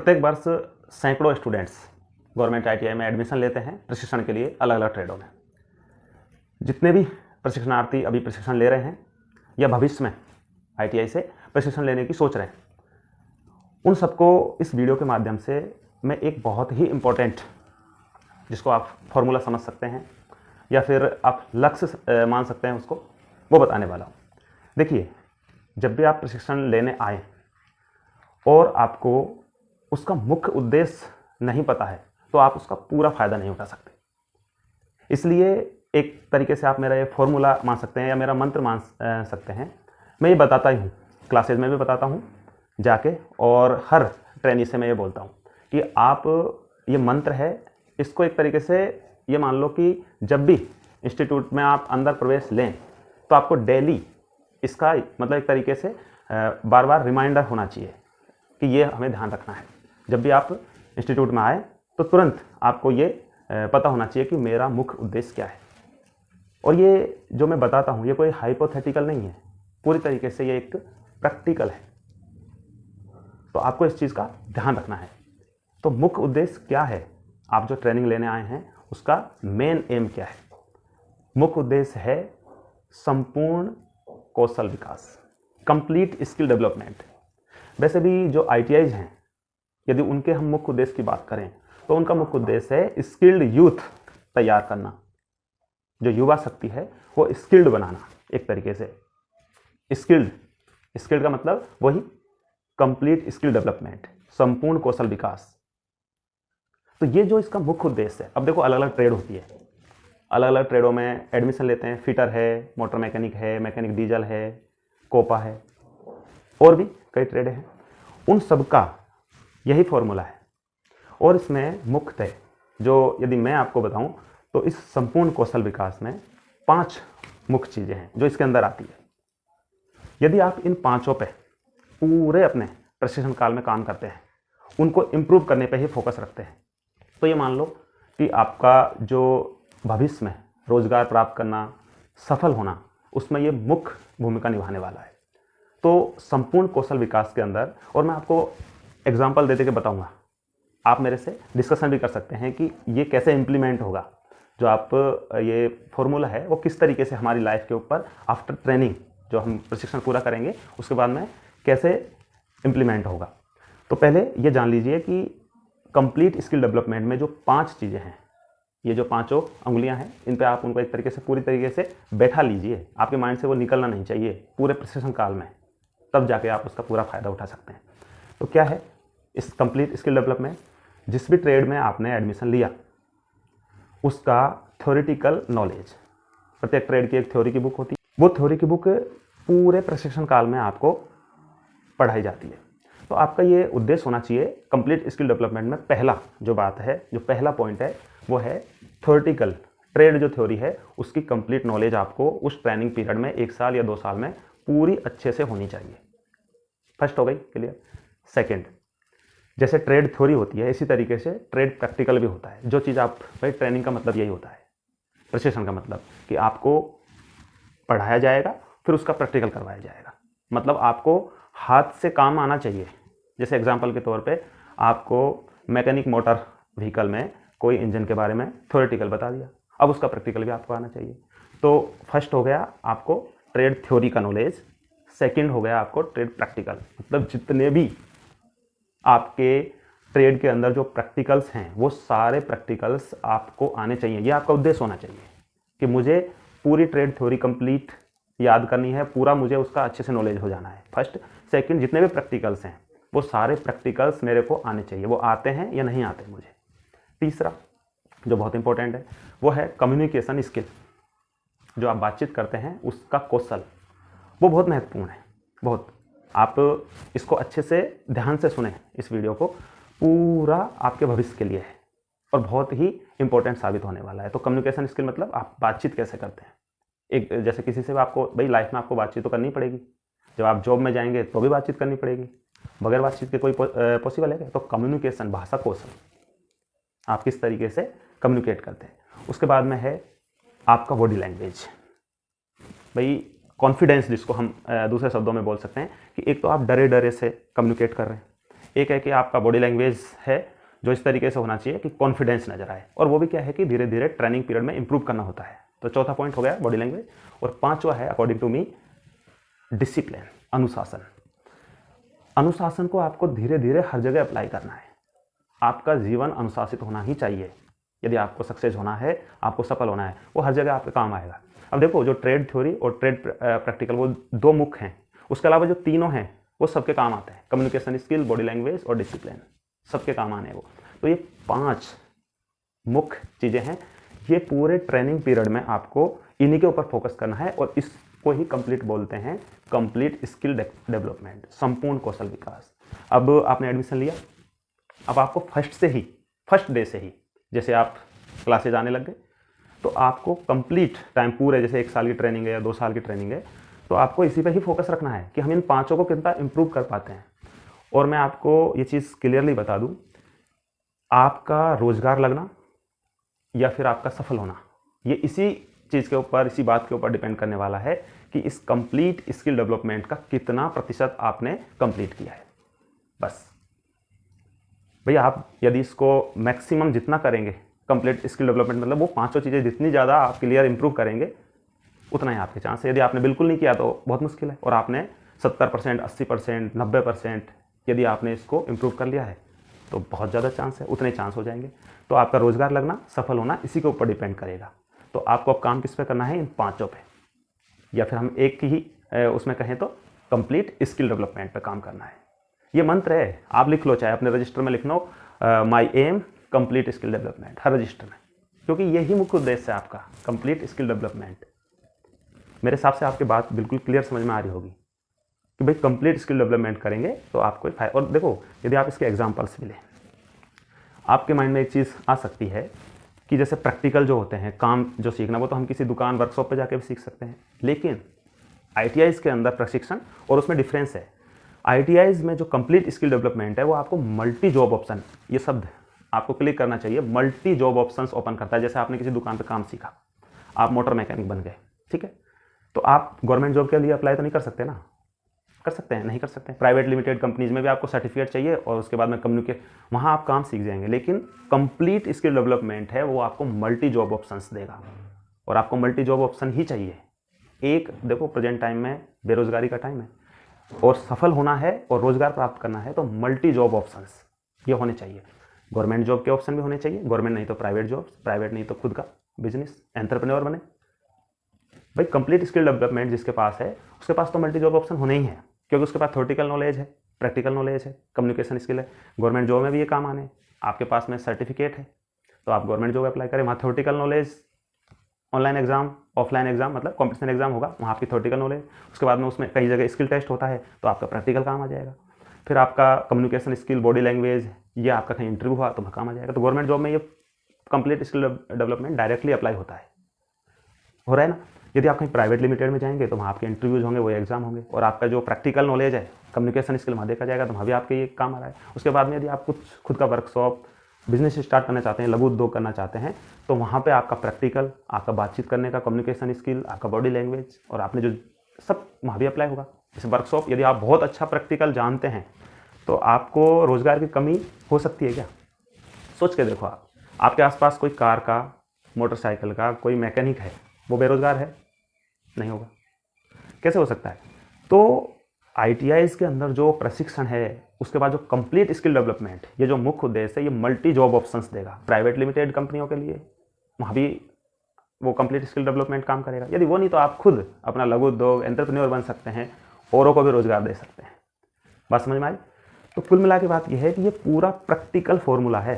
प्रत्येक वर्ष सैकड़ों स्टूडेंट्स गवर्नमेंट आईटीआई में एडमिशन लेते हैं प्रशिक्षण के लिए अलग अलग ट्रेडों में। जितने भी प्रशिक्षणार्थी अभी प्रशिक्षण ले रहे हैं या भविष्य में आईटीआई से प्रशिक्षण लेने की सोच रहे हैं, उन सबको इस वीडियो के माध्यम से मैं एक बहुत ही इम्पोर्टेंट, जिसको आप फॉर्मूला समझ सकते हैं या फिर आप लक्ष्य मान सकते हैं उसको, वो बताने वाला हूँ। देखिए, जब भी आप प्रशिक्षण लेने आए और आपको उसका मुख्य उद्देश्य नहीं पता है तो आप उसका पूरा फ़ायदा नहीं उठा सकते। इसलिए एक तरीके से आप मेरा ये फॉर्मूला मान सकते हैं या मेरा मंत्र मान सकते हैं। मैं ये बताता ही हूँ, क्लासेज में भी बताता हूँ जाके, और हर ट्रेनी से मैं ये बोलता हूँ कि आप ये मंत्र है, इसको एक तरीके से ये मान लो कि जब भी इंस्टीट्यूट में आप अंदर प्रवेश लें तो आपको डेली इसका मतलब एक तरीके से बार बार रिमाइंडर होना चाहिए कि ये हमें ध्यान रखना है। जब भी आप इंस्टीट्यूट में आए तो तुरंत आपको ये पता होना चाहिए कि मेरा मुख्य उद्देश्य क्या है। और ये जो मैं बताता हूँ ये कोई हाइपोथेटिकल नहीं है, पूरी तरीके से ये एक प्रैक्टिकल है। तो आपको इस चीज़ का ध्यान रखना है। तो मुख्य उद्देश्य क्या है, आप जो ट्रेनिंग लेने आए हैं उसका मेन एम क्या है? मुख्य उद्देश्य है संपूर्ण कौशल विकास, कंप्लीट स्किल डेवलपमेंट। वैसे भी जो आईटीआईज हैं, यदि उनके हम मुख्य उद्देश्य की बात करें तो उनका मुख्य उद्देश्य है स्किल्ड यूथ तैयार करना, जो युवा शक्ति है वो स्किल्ड बनाना। एक तरीके से स्किल्ड का मतलब वही कंप्लीट स्किल डेवलपमेंट, संपूर्ण कौशल विकास। तो ये जो इसका मुख्य उद्देश्य है। अब देखो, अलग अलग ट्रेड होती है, अलग अलग ट्रेडों में एडमिशन लेते हैं। फिटर है, मोटर मैकेनिक है, मैकेनिक डीजल है, कोपा है, और भी कई ट्रेड हैं। उन सब का यही फॉर्मूला है। और इसमें मुख्यतः जो यदि मैं आपको बताऊं तो इस संपूर्ण कौशल विकास में 5 मुख्य चीज़ें हैं जो इसके अंदर आती है। यदि आप इन 5 पे पूरे अपने प्रशिक्षण काल में काम करते हैं, उनको इम्प्रूव करने पे ही फोकस रखते हैं, तो ये मान लो कि आपका जो भविष्य में रोजगार प्राप्त करना, सफल होना, उसमें ये मुख्य भूमिका निभाने वाला है। तो संपूर्ण कौशल विकास के अंदर, और मैं आपको एग्जाम्पल दे के बताऊंगा, आप मेरे से डिस्कशन भी कर सकते हैं कि ये कैसे इम्प्लीमेंट होगा। जो आप ये फॉर्मूला है वो किस तरीके से हमारी लाइफ के ऊपर आफ्टर ट्रेनिंग, जो हम प्रशिक्षण पूरा करेंगे उसके बाद में कैसे इम्प्लीमेंट होगा। तो पहले ये जान लीजिए कि कंप्लीट स्किल डेवलपमेंट में जो 5 चीज़ें हैं, ये जो 5 उंगलियां हैं, इन पे आप उनको एक तरीके से पूरी तरीके से बैठा लीजिए। आपके माइंड से वो निकलना नहीं चाहिए पूरे प्रशिक्षण काल में, तब जाके आप उसका पूरा फ़ायदा उठा सकते हैं। तो क्या है इस कंप्लीट स्किल डेवलपमेंट? जिस भी ट्रेड में आपने एडमिशन लिया उसका थ्योरेटिकल नॉलेज, प्रत्येक ट्रेड की एक थ्योरी की बुक होती है, वो थ्योरी की बुक पूरे प्रशिक्षण काल में आपको पढ़ाई जाती है। तो आपका ये उद्देश्य होना चाहिए कंप्लीट स्किल डेवलपमेंट में। पहला जो बात है, जो पहला पॉइंट है, वो है थ्योरेटिकल ट्रेड जो थ्योरी है उसकी कंप्लीट नॉलेज आपको उस ट्रेनिंग पीरियड में 1 साल या 2 साल में पूरी अच्छे से होनी चाहिए। फर्स्ट हो गई क्लियर। सेकंड, जैसे ट्रेड थ्योरी होती है इसी तरीके से ट्रेड प्रैक्टिकल भी होता है। जो चीज़ आप, भाई ट्रेनिंग का मतलब यही होता है, प्रशिक्षण का मतलब कि आपको पढ़ाया जाएगा फिर उसका प्रैक्टिकल करवाया जाएगा। मतलब आपको हाथ से काम आना चाहिए। जैसे एग्जांपल के तौर पे आपको मैकेनिक मोटर व्हीकल में कोई इंजन के बारे में थ्योरेटिकल बता दिया, अब उसका प्रैक्टिकल भी आपको आना चाहिए। तो फर्स्ट हो गया आपको ट्रेड थ्योरी का नॉलेज, सेकंड हो गया आपको ट्रेड प्रैक्टिकल। मतलब जितने भी आपके ट्रेड के अंदर जो प्रैक्टिकल्स हैं वो सारे प्रैक्टिकल्स आपको आने चाहिए। ये आपका उद्देश्य होना चाहिए कि मुझे पूरी ट्रेड थ्योरी कंप्लीट याद करनी है, पूरा मुझे उसका अच्छे से नॉलेज हो जाना है। फर्स्ट, सेकंड, जितने भी प्रैक्टिकल्स हैं वो सारे प्रैक्टिकल्स मेरे को आने चाहिए। वो आते हैं या नहीं आते मुझे। तीसरा जो बहुत इंपॉर्टेंट है वो है कम्युनिकेशन स्किल। जो आप बातचीत करते हैं उसका कौशल, वो बहुत महत्वपूर्ण है। बहुत, आप इसको अच्छे से ध्यान से सुने, इस वीडियो को पूरा आपके भविष्य के लिए है और बहुत ही इंपॉर्टेंट साबित होने वाला है। तो कम्युनिकेशन स्किल मतलब आप बातचीत कैसे करते हैं। एक जैसे किसी से आपको, भाई लाइफ में आपको बातचीत तो करनी पड़ेगी, जब आप जॉब में जाएंगे तो भी बातचीत करनी पड़ेगी, बगैर बातचीत के कोई पॉसिबल है क्या? तो कम्युनिकेशन, भाषा कौशल, आप किस तरीके से कम्युनिकेट करते हैं। उसके बाद में है आपका बॉडी लैंग्वेज। भाई कॉन्फिडेंस, जिसको हम दूसरे शब्दों में बोल सकते हैं कि एक तो आप डरे डरे से कम्युनिकेट कर रहे हैं, एक है कि आपका बॉडी लैंग्वेज है जो इस तरीके से होना चाहिए कि कॉन्फिडेंस नजर आए, और वो भी क्या है कि धीरे धीरे ट्रेनिंग पीरियड में इंप्रूव करना होता है। तो चौथा पॉइंट हो गया बॉडी लैंग्वेज। और पांचवा है अकॉर्डिंग टू मी डिसिप्लिन, अनुशासन। अनुशासन को आपको धीरे धीरे हर जगह अप्लाई करना है। आपका जीवन अनुशासित होना ही चाहिए यदि आपको सक्सेस होना है, आपको सफल होना है, वो हर जगह आपके काम आएगा। अब देखो, जो ट्रेड थ्योरी और ट्रेड प्रैक्टिकल वो दो मुख्य हैं, उसके अलावा जो तीनों हैं वो सबके काम आते हैं। कम्युनिकेशन स्किल, बॉडी लैंग्वेज और डिसिप्लिन, सबके काम आने वो। तो ये 5 मुख्य चीज़ें हैं। ये पूरे ट्रेनिंग पीरियड में आपको इन्हीं के ऊपर फोकस करना है, और इसको ही कंप्लीट बोलते हैं कंप्लीट स्किल डेवलपमेंट, संपूर्ण कौशल विकास। अब आपने एडमिशन लिया, अब आपको फर्स्ट डे से ही जैसे आप क्लासेज आने लग गए, तो आपको कंप्लीट टाइम पूरे, जैसे 1 साल की ट्रेनिंग है या 2 साल की ट्रेनिंग है, तो आपको इसी पे ही फोकस रखना है कि हम इन 5 को कितना इंप्रूव कर पाते हैं। और मैं आपको ये चीज़ क्लियरली बता दूं, आपका रोजगार लगना या फिर आपका सफल होना, ये इसी चीज़ के ऊपर, इसी बात के ऊपर डिपेंड करने वाला है कि इस कंप्लीट स्किल डेवलपमेंट का कितना प्रतिशत आपने कंप्लीट किया है। बस भैया, आप यदि इसको मैक्सिमम जितना करेंगे, कंप्लीट स्किल डेवलपमेंट मतलब वो 5 चीज़ें जितनी ज़्यादा आप क्लियर इंप्रूव करेंगे, उतना ही आपके चांस है। यदि आपने बिल्कुल नहीं किया तो बहुत मुश्किल है, और आपने 70%, 80%, 90% यदि आपने इसको इंप्रूव कर लिया है तो बहुत ज़्यादा चांस है, उतने चांस हो जाएंगे। तो आपका रोजगार लगना, सफल होना इसी के ऊपर डिपेंड करेगा। तो आपको अब काम किस पे करना है? इन 5 पे, या फिर हम एक ही उसमें कहें तो कंप्लीट स्किल डेवलपमेंट पे काम करना है। ये मंत्र है, आप लिख लो, चाहे अपने रजिस्टर में लिख लो, माई एम कंप्लीट स्किल डेवलपमेंट, हर रजिस्टर में, क्योंकि यही मुख्य उद्देश्य है आपका, कंप्लीट स्किल डेवलपमेंट। मेरे हिसाब से आपकी बात बिल्कुल क्लियर समझ में आ रही होगी कि भाई कंप्लीट स्किल डेवलपमेंट करेंगे तो आपको फायदा। और देखो, यदि आप इसके एग्जांपल्स भी लें, आपके माइंड में एक चीज़ आ सकती है कि जैसे प्रैक्टिकल जो होते हैं, काम जो सीखना, वो तो हम किसी दुकान, वर्कशॉप पे जाके भी सीख सकते हैं, लेकिन ITIs के अंदर प्रशिक्षण और उसमें डिफरेंस है। ITIs में जो कंप्लीट स्किल डेवलपमेंट है वो आपको मल्टी जॉब ऑप्शन, ये शब्द आपको क्लिक करना चाहिए, मल्टी जॉब ऑप्शंस ओपन करता है। जैसे आपने किसी दुकान पे काम सीखा, आप मोटर मैकेनिक बन गए, ठीक है, तो आप गवर्नमेंट जॉब के लिए अप्लाई तो नहीं कर सकते ना? कर सकते हैं? नहीं कर सकते। प्राइवेट लिमिटेड कंपनीज में भी आपको सर्टिफिकेट चाहिए, और उसके बाद में कम्युनिकेट, वहाँ आप काम सीख जाएंगे। लेकिन कंप्लीट स्किल डेवलपमेंट है वो आपको मल्टी जॉब ऑप्शंस देगा, और आपको मल्टी जॉब ऑप्शन ही चाहिए। एक देखो, प्रेजेंट टाइम में बेरोजगारी का टाइम है, और सफल होना है और रोजगार प्राप्त करना है तो मल्टी जॉब ऑप्शंस ये होने चाहिए। गवर्नमेंट जॉब के ऑप्शन भी होने चाहिए, गवर्नमेंट नहीं तो प्राइवेट जॉब्स, प्राइवेट नहीं तो खुद का बिजनेस, एंटरप्रेन्योर बने। भाई कंप्लीट स्किल डेवलपमेंट जिसके पास है, उसके पास तो मल्टी जॉब ऑप्शन होने ही है, क्योंकि उसके पास थ्योरेटिकल नॉलेज है, प्रैक्टिकल नॉलेज है, कम्युनिकेशन स्किल है। गवर्नमेंट जॉब में भी ये काम आने, आपके पास में सर्टिफिकेट है तो आप गवर्नमेंट जॉब अप्लाई करें, वहाँ theoretical knowledge, online exam, offline exam मतलब कॉम्पिटिशन एग्जाम होगा, वहाँ आपकी थ्योरेटिकल नॉलेज, उसके बाद में उसमें कई जगह स्किल टेस्ट होता है तो आपका प्रैक्टिकल काम आ जाएगा। फिर आपका कम्युनिकेशन स्किल, बॉडी लैंग्वेज, ये आपका कहीं इंटरव्यू हुआ तो वहाँ काम आ जाएगा। तो गवर्नमेंट जॉब में ये complete skill development directly apply होता है, हो रहा है ना? यदि आप कहीं प्राइवेट लिमिटेड में जाएंगे तो वहाँ आपके इंटरव्यूज होंगे, वो एग्जाम होंगे, और आपका जो प्रैक्टिकल नॉलेज है, कम्युनिकेशन स्किल वहाँ देखा जाएगा, तो वहाँ भी आपके ये काम आ रहा है। उसके बाद में यदि आप कुछ खुद का वर्कशॉप, बिजनेस स्टार्ट करना चाहते हैं, लघु उद्योग करना चाहते हैं, तो वहाँ पे आपका प्रैक्टिकल, आपका बातचीत करने का कम्युनिकेशन स्किल, आपका बॉडी लैंग्वेज, और आपने जो सब वहाँ भी अप्लाई होगा। जैसे वर्कशॉप, यदि आप बहुत अच्छा प्रैक्टिकल जानते हैं तो आपको रोजगार की कमी हो सकती है क्या? सोच के देखो, आप आपके आसपास कोई कार का, मोटरसाइकिल का कोई मैकेनिक है, वो बेरोजगार है? नहीं होगा। कैसे हो सकता है? तो ITIs के अंदर जो प्रशिक्षण है, उसके बाद जो कंप्लीट स्किल डेवलपमेंट, ये जो मुख्य उद्देश्य है, ये मल्टी जॉब ऑप्शंस देगा। प्राइवेट लिमिटेड कंपनियों के लिए वहाँ भी वो कंप्लीट स्किल डेवलपमेंट काम करेगा। यदि वो नहीं तो आप खुद अपना लघु उद्योग, एंटरप्रेन्योर बन सकते हैं, औरों को भी रोजगार दे सकते हैं। बात समझ में आई? तो कुल मिला के बात यह है कि ये पूरा प्रैक्टिकल फॉर्मूला है,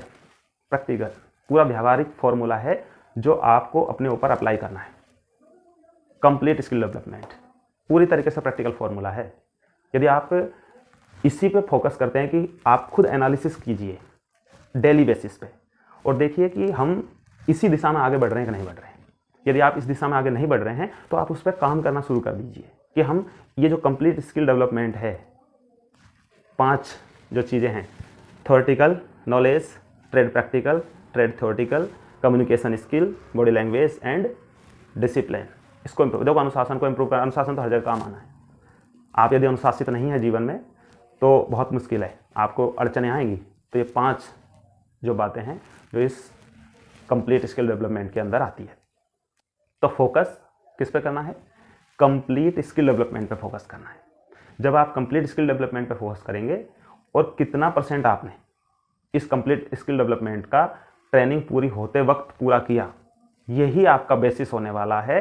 प्रैक्टिकल पूरा व्यावहारिक फॉर्मूला है जो आपको अपने ऊपर अप्लाई करना है। कंप्लीट स्किल डेवलपमेंट पूरी तरीके से प्रैक्टिकल फॉर्मूला है। यदि आप इसी पे फोकस करते हैं कि आप खुद एनालिसिस कीजिए डेली बेसिस पे, और देखिए कि हम इसी दिशा में आगे बढ़ रहे हैं कि नहीं बढ़ रहे हैं। यदि आप इस दिशा में आगे नहीं बढ़ रहे हैं तो आप उस पर काम करना शुरू कर दीजिए कि हम ये जो कंप्लीट स्किल डेवलपमेंट है, 5 जो चीज़ें हैं, theoretical knowledge, trade practical, trade theoretical, communication skill, body language and discipline, इसको इम्प्रूव। देखो, अनुशासन को इम्प्रूव करना, अनुशासन तो हर जगह काम आना है। आप यदि अनुशासित नहीं है जीवन में तो बहुत मुश्किल है, आपको अड़चनें आएंगी। तो ये 5 जो बातें हैं जो इस कंप्लीट स्किल डेवलपमेंट के अंदर आती है। तो फोकस किस पे करना है? कंप्लीट स्किल डेवलपमेंट पे फोकस करना है। जब आप कंप्लीट स्किल डेवलपमेंट पे फोकस करेंगे और कितना % आपने इस कंप्लीट स्किल डेवलपमेंट का ट्रेनिंग पूरी होते वक्त पूरा किया, यही आपका बेसिस होने वाला है